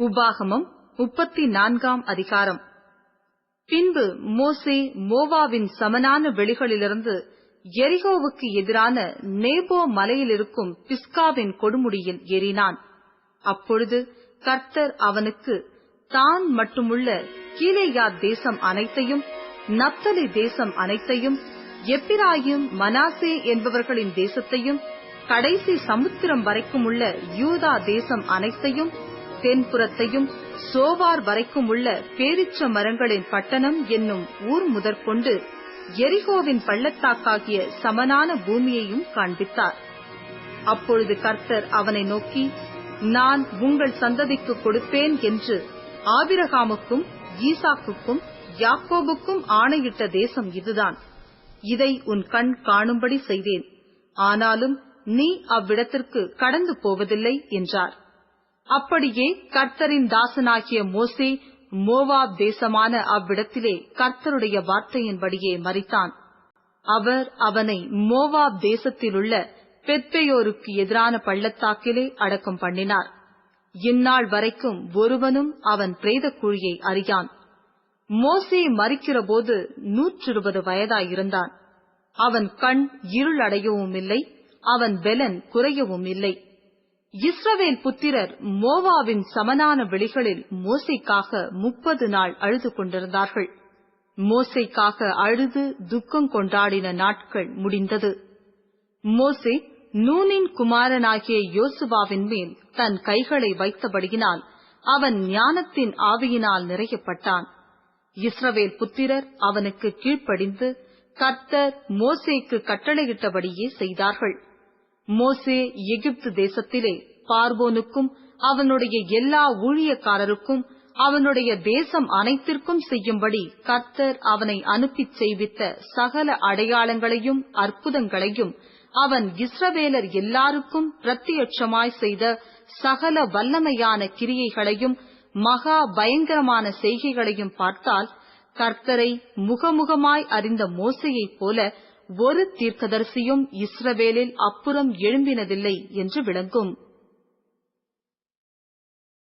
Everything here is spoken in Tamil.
உபாகமம் 34 அதிகாரம். பின்பு மோசே மோவாபின் சமனான வெளிகளிலிருந்து எரிகோவுக்கு எதிரான நேபோ மலையிலிருக்கும் பிஸ்காவின் கொடுமுடியில் ஏறினான். அப்பொழுது கர்த்தர் அவனுக்கு தான் மட்டுமுள்ள கீலேயாத் தேசம் அனைத்தையும், நப்தலி தேசம் அனைத்தையும், எப்பிராயிம் மனாசே என்பவர்களின் தேசத்தையும், கடைசி சமுத்திரம் வரைக்கும் உள்ள யூதா தேசம் அனைத்தையும், தென்புறத்தையும், சோவார் வரைக்கும் உள்ள பேரீச்ச மரங்களின் பட்டணம் என்னும் ஊர் முதற்கொண்டு எரிகோவின் பள்ளத்தாக்காகிய சமனான பூமியையும் காண்பித்தார். அப்பொழுது கர்த்தர் அவனை நோக்கி, நான் உங்கள் சந்ததிக்கு கொடுப்பேன் என்று ஆபிரகாமுக்கும் ஈசாக்குக்கும் யாக்கோபுக்கும் ஆணையிட்ட தேசம் இதுதான். இதை உன் கண் காணும்படி செய்தேன். ஆனாலும் நீ அவ்விடத்திற்கு கடந்து போவதில்லை என்றார். அப்படியே கர்த்தரின் தாசனாகிய மோசே மோவாப் தேசமான அவ்விடத்திலே கர்த்தருடைய வார்த்தையின்படியே மரித்தான். அவர் அவனை மோவாப் தேசத்திலுள்ள பெத்பெயோருக்கு எதிரான பள்ளத்தாக்கிலே அடக்கம் பண்ணினார். இந்நாள் வரைக்கும் ஒருவனும் அவன் பிரேத குழியை அறியான். மோசே மரிக்கிறபோது 120 வயதாயிருந்தான். அவன் கண் இருளடையவும் இல்லை, அவன் பெலன் குறையவும் இல்லை. இஸ்ரவேல் புத்திரர் மோவாவின் சமனான வெளிகளில் மோசேக்காக 30 நாள் அழுது கொண்டிருந்தார்கள். மோசேக்காக அழுது துக்கம் கொண்டாடின நாட்கள் முடிந்தது. மோசே நூனின் குமாரனாகிய யோசுவாவின் மேல் தன் கைகளை வைத்தபடியினால் அவன் ஞானத்தின் ஆவியினால் நிறையப்பட்டான். இஸ்ரவேல் புத்திரர் அவனுக்கு கீழ்ப்படிந்து கர்த்தர் மோசேக்கு கட்டளையிட்டபடியே செய்தார்கள். மோசே எகிப்து தேசத்திலே பார்வோனுக்கும் அவனுடைய எல்லா ஊழியக்காரருக்கும் அவனுடைய தேசம் அனைத்திற்கும் செய்யும்படி கர்த்தர் அவனை அனுப்பிச் செய்வித்த சகல அடையாளங்களையும் அற்புதங்களையும், அவன் இஸ்ரவேலர் எல்லாருக்கும் பிரத்யட்சமாய் செய்த சகல வல்லமையான கிரியைகளையும் மகா பயங்கரமான செய்கைகளையும் பார்த்தால், கர்த்தரை முகமுகமாய் அறிந்த மோசேயைப் போல ஒரு தீர்க்கதரிசியும் இஸ்ரவேலில் அப்புறம் எழும்பினதில்லை என்று விளங்கும்.